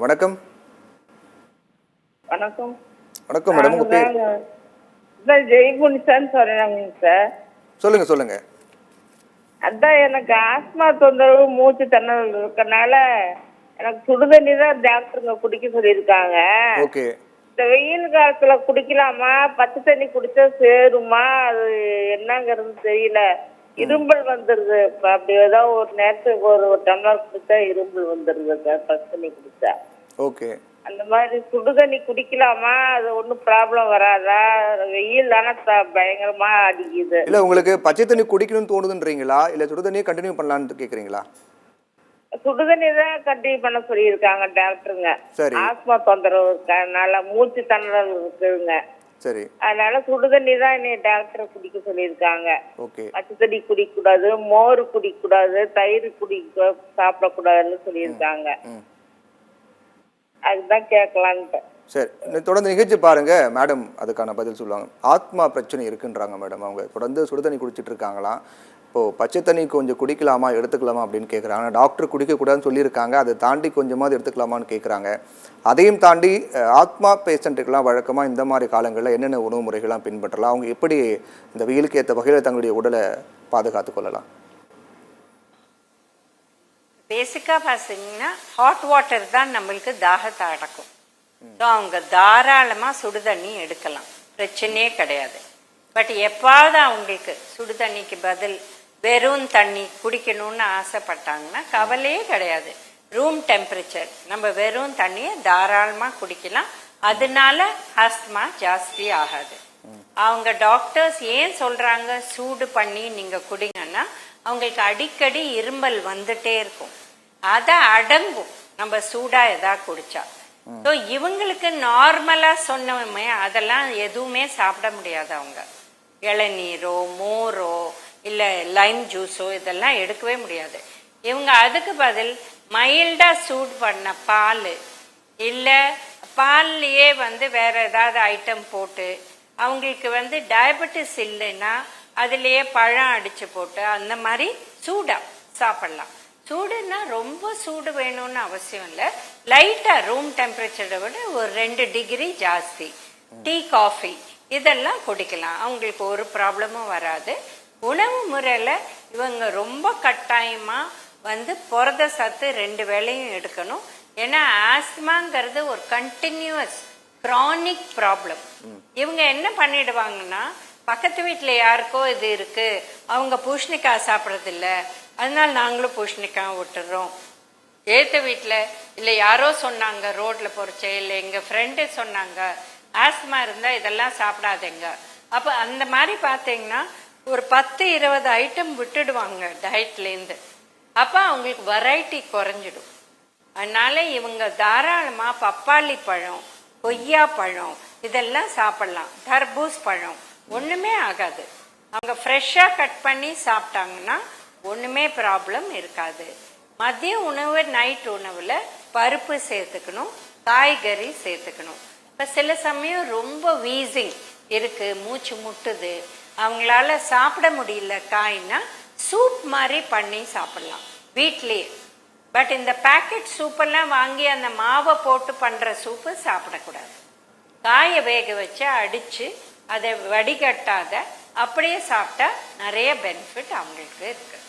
வணக்கம். வணக்கம். வணக்கம் மேடம், உங்க பேர்? ஜெய்குணிசான்னு சொல்றாங்க சார். சொல்லுங்க சொல்லுங்க. அதான் எனக்கு ஆஸ்மா தொந்தரவு, மூச்சு திணறல் இருக்கனால எனக்கு சுடுதண்ணி தான் டாக்டருங்க குடிக்க சொல்லியிருக்காங்க. ஓகே. இந்த வெயில் காலத்துல குடிக்கலாமா, பச்சை தண்ணி குடிச்சா சேருமா, அது என்னங்கிறது தெரியல. இரும்பல் வந்துருது. இப்ப அப்படி ஏதாவது ஒரு நேரத்துக்கு ஒரு டம்ளர் குடிச்சா இரும்பல் வந்துருது சார், பச்சை தண்ணி குடிச்சா. ஓகே. அந்த மாதிரி சுடுதண்ணி குடிக்கலாமா, அது ஒன்றும் ப்ராப்ளம் வராதா? வெயில் தானே பயங்கரமா அடிக்குது. இல்ல, உங்களுக்கு பச்சை தண்ணி குடிக்கணும்னு தோணுதுன்றீங்களா, இல்ல சுடு தண்ணியை கண்டினியூ பண்ணலான்னு கேக்குறீங்களா? சுடுதண்ணி தான் கண்டினியூ பண்ண சொல்லியிருக்காங்க டாக்டருங்க. சரி ஆஸ்மா தொந்தரவு இருக்கனால, மூச்சு திணறல் இருக்குதுங்க. சரி. அதனால சுடுதண்ணி தான் என்னை டாக்டர் குடிக்க சொல்லியிருக்காங்க. ஓகே. பச்சை தண்ணி குடிக்கக்கூடாது, மோர் குடிக்கக்கூடாது, தயிர் சாப்பிடக்கூடாதுன்னு சொல்லியிருக்காங்க. அதுதான் கேட்கலான்ட்டு. சரி, தொடர்ந்து நிகழ்ச்சி பாருங்க மேடம், அதுக்கான பதில் சொல்லுவாங்க. ஆத்மா பிரச்சனை இருக்குன்றாங்க மேடம். அவங்க தொடர்ந்து சுடுதண்ணி குடிச்சிட்டு இருக்காங்களாம். இப்போது பச்சை தண்ணி கொஞ்சம் குடிக்கலாமா, எடுத்துக்கலாமா அப்படின்னு கேட்குறாங்க. டாக்டர் குடிக்கக்கூடாதுன்னு சொல்லியிருக்காங்க, அதை தாண்டி கொஞ்சமாவது எடுத்துக்கலாமான்னு கேட்குறாங்க. அதையும் தாண்டி ஆத்மா பேஷண்ட்டுக்கெல்லாம் வழக்கமாக இந்த மாதிரி காலங்களில் என்னென்ன உணவு முறைகள்லாம் பின்பற்றலாம், அவங்க எப்படி இந்த வெயிலுக்கு ஏற்ற வகையில் தங்களுடைய உடலை பாதுகாத்து கொள்ளலாம்? பேசிக்காக பார்த்தீங்கன்னா ஹாட் வாட்டர் தான் நம்மளுக்கு தாகத்தை அடக்கும். ஸோ அவங்க தாராளமாக சுடுதண்ணி எடுக்கலாம், பிரச்சனையே கிடையாது. பட் எப்பாவது அவங்களுக்கு சுடுதண்ணிக்கு பதில் வெறும் தண்ணி குடிக்கணும்னு ஆசைப்பட்டாங்கன்னா கவலையே கிடையாது. ரூம் டெம்பரேச்சர் நம்ம வெறும் தண்ணியை தாராளமாக குடிக்கலாம். அதனால ஆஸ்மா ஜாஸ்தி ஆகாது. அவங்க டாக்டர்ஸ் ஏன் சொல்கிறாங்க சூடு பண்ணி நீங்கள் குடிங்கன்னா, அவங்களுக்கு அடிக்கடி இருமல் வந்துட்டே இருக்கும். அதை அடங்கும் நம்ம சூடாக எதாவது குடித்தா. ஸோ இவங்களுக்கு நார்மலாக சொன்னோமே அதெல்லாம் எதுவுமே சாப்பிட முடியாது. அவங்க இளநீரோ மோரோ இல்லை லைம் ஜூஸோ இதெல்லாம் எடுக்கவே முடியாது. இவங்க அதுக்கு பதில் மைல்டாக சூடு பண்ண பால், இல்லை பால்லையே வேறு ஏதாவது ஐட்டம் போட்டு, அவங்களுக்கு டயபெட்டிஸ் இல்லைன்னா அதுலேயே பழம் அடித்து போட்டு அந்த மாதிரி சூடாக சாப்பிட்லாம். சூடுன்னா ரொம்ப சூடு வேணும்னு அவசியம் இல்லை. லைட்டாக ரூம் டெம்பரேச்சரை விட ஒரு 2 டிகிரி ஜாஸ்தி. டீ காஃபி இதெல்லாம் குடிக்கலாம், அவங்களுக்கு ஒரு ப்ராப்ளமும் வராது. உணவு முறையில் இவங்க ரொம்ப கட்டாயமாக புரத சத்து 2 வேளையும் எடுக்கணும். ஏன்னா ஆஸ்மாங்கிறது ஒரு கண்டினியூஸ் க்ரானிக் ப்ராப்ளம். இவங்க என்ன பண்ணிடுவாங்கன்னா, பக்கத்து வீட்டில் யாருக்கோ இது இருக்குது, அவங்க பூசணிக்காய் சாப்பிட்றதில்ல, அதனால நாங்களும் பூசணிக்காய் விட்டுறோம். ஏற்ற வீட்டில் இல்லை யாரோ சொன்னாங்க ரோட்டில் போகிறச்சே, இல்லை எங்கள் ஃப்ரெண்டு சொன்னாங்க ஆஸ்மா இருந்தால் இதெல்லாம் சாப்பிடாதேங்க. அப்போ அந்த மாதிரி பார்த்தீங்கன்னா ஒரு 10-20 ஐட்டம் விட்டுடுவாங்க டயட்லேருந்து. அப்போ அவங்களுக்கு வெரைட்டி குறைஞ்சிடும். அதனால இவங்க தாராளமாக பப்பாளி பழம், கொய்யா பழம் இதெல்லாம் சாப்பிட்லாம். தர்பூஸ் பழம் ஒன்றுமே ஆகாது. அவங்க ஃப்ரெஷ்ஷாக கட் பண்ணி சாப்பிட்டாங்கன்னா ஒன்றுமே ப்ராப்ளம் இருக்காது. மதிய உணவு நைட் உணவில் பருப்பு சேர்த்துக்கணும், காய்கறி சேர்த்துக்கணும். இப்போ சில சமயம் ரொம்ப வீசிங் இருக்குது, மூச்சு முட்டுது, அவங்களால சாப்பிட முடியல காய்னா சூப் மாதிரி பண்ணி சாப்பிட்லாம் வீட்லேயே. பட் இந்த பேக்கெட் சூப்பெல்லாம் வாங்கி அந்த மாவை போட்டு பண்ணுற சூப்பு சாப்பிடக்கூடாது. காயை வேக வச்சு அடித்து அதை வடிகட்டாத அப்படியே சாப்பிட்டா நிறைய பெனிஃபிட் அவங்களுக்கு இருக்குது.